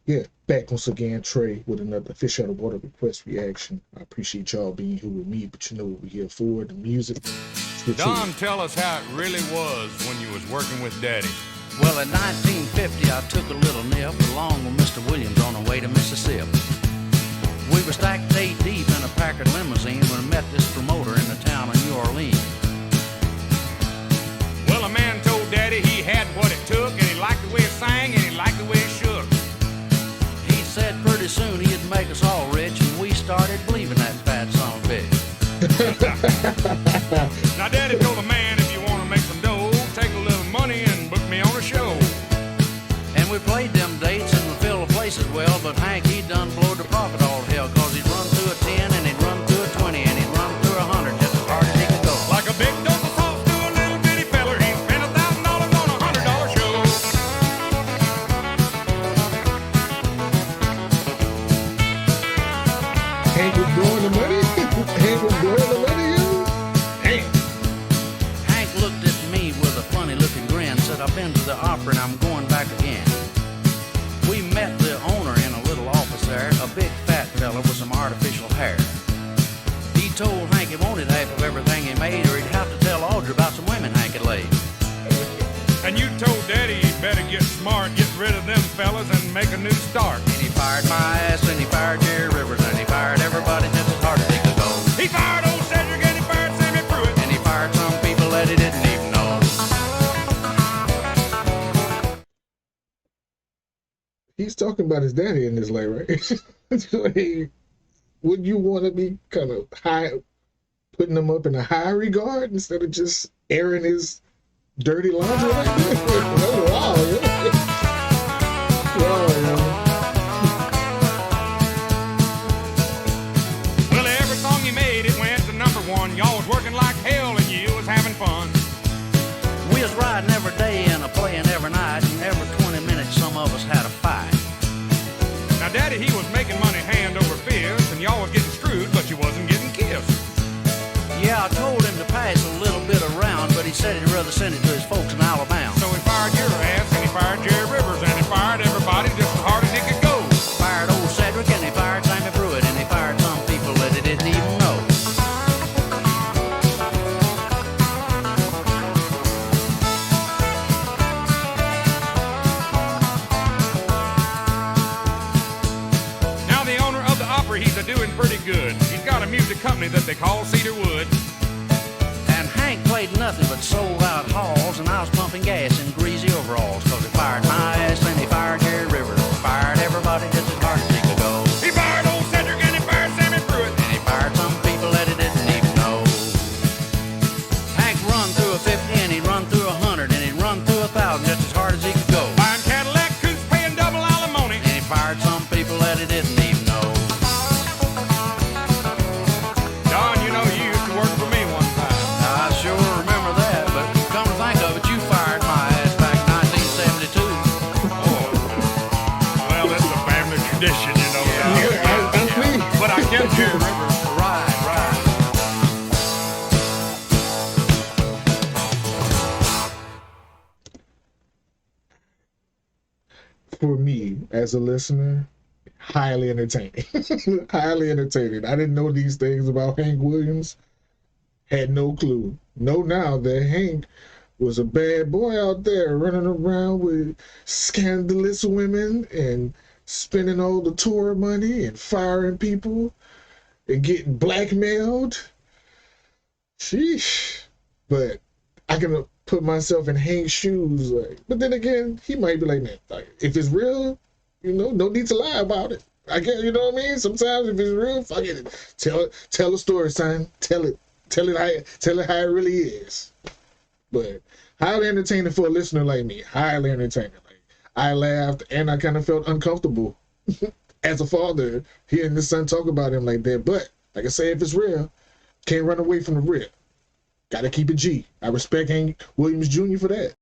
Yeah, back once again, Trey, with another Fish Out of Water request reaction. I appreciate y'all being here with me, but you know what we're here for, the music. Don, tell us how it really was when you was working with Daddy. Well, in 1950, I took a little nip along with Mr. Williams on our way to Mississippi. We were stacked 8 deep in a Packard limousine when we met this promoter in the town of New Orleans. Well, a man told Daddy he had what it took, and he liked the way it sang, and he liked the way it shook. He said pretty soon he'd make us all rich, and we started believing that fat son of a bitch. Now, Daddy told the man, if you want to make some dough, take a little money and book me on a show. And we played them dates and we filled the places well, but Hank, he done blowed the profit all to hell, cause he'd run through a 10 and he'd run through a 20 and he'd run through a 100 just as hard as he could go. Like a big dose of sauce to a little bitty feller, he spent $1,000 on a $100 show. Hank was blowing the money? Hank was blowing the money, yo? Damn. Hank looked at me with a funny looking grin, said, I've been to the opera and I'm going back again. We met the owner in a little office there, a big fat fella with some artificial hair. He told Hank he wanted half of everything he made, or he'd have to tell Audrey about some women Hank had laid. And you told Daddy he'd better get smart, get rid of them fellas and make a new start. And he fired my ass, and he fired Jerry Rivers, and he fired everybody just as hard as he could go. He fired old Cedric and he fired Sammy Pruitt. And he fired some people that he didn't even know. He's talking about his daddy in this lay, right? Like, would you want to be kind of high, putting him up in a high regard instead of just airing his dirty laundry like that? Oh, wow, yeah. Wow, yeah. Well, every song you made, it went to #1. Y'all was working like hell and you was having fun. We was riding every day and playing every night, and every 20 minutes some of us had a fight. Now, Daddy, he was making money hand over fist, and y'all was getting screwed, but you wasn't getting kissed. Yeah, I told him to pass a little bit around, but he said he'd rather send it to his folks in Alabama. So he fired your ass, and he fired Jerry Rivers, and he fired everybody just as hard as he could go. Fired old Cedric, and he fired Sammy Pruitt, and he fired some people that he didn't even know. Now the owner of the opera, he's a-doing pretty good. He's got a music company that they call Cedarwood. And Hank played nothing but sold out halls, and I was pumping gas in greasy overalls, cause he fired my ass, and he fired Jerry Rivers, fired everybody just as hard as he could go. He fired old Cedric, and he fired Sammy Pruitt. And he fired some people that he didn't even know. Hank run through a 50, and he'd run through a 100, and he'd run through 1,000 just as hard as he could go. Buying Cadillac coupes, paying double alimony. And he fired some people that he didn't even know. Don, you know you used to work for me one time. I sure remember that, but come to think of it, you fired my ass back in 1972. Oh. Well, that's a family tradition, you know. Don. That's me. But I kept Jerry Rivers. Right, right. For me, as a listener, highly entertaining. Highly entertaining. I didn't know these things about Hank Williams. Had no clue. Know now that Hank was a bad boy out there running around with scandalous women and spending all the tour money and firing people and getting blackmailed. Sheesh. But I can put myself in Hank's shoes. Like, but then again, he might be like, man, like, if it's real, you know, no need to lie about it. I get, you know what I mean? Sometimes if it's real, fuck it. Tell the story, son. Tell it how it really is. But highly entertaining for a listener like me. Highly entertaining. Like, I laughed and I kind of felt uncomfortable as a father hearing his son talk about him like that. But like I say, if it's real, can't run away from the real. Gotta keep it G. I respect Hank Williams Jr. for that.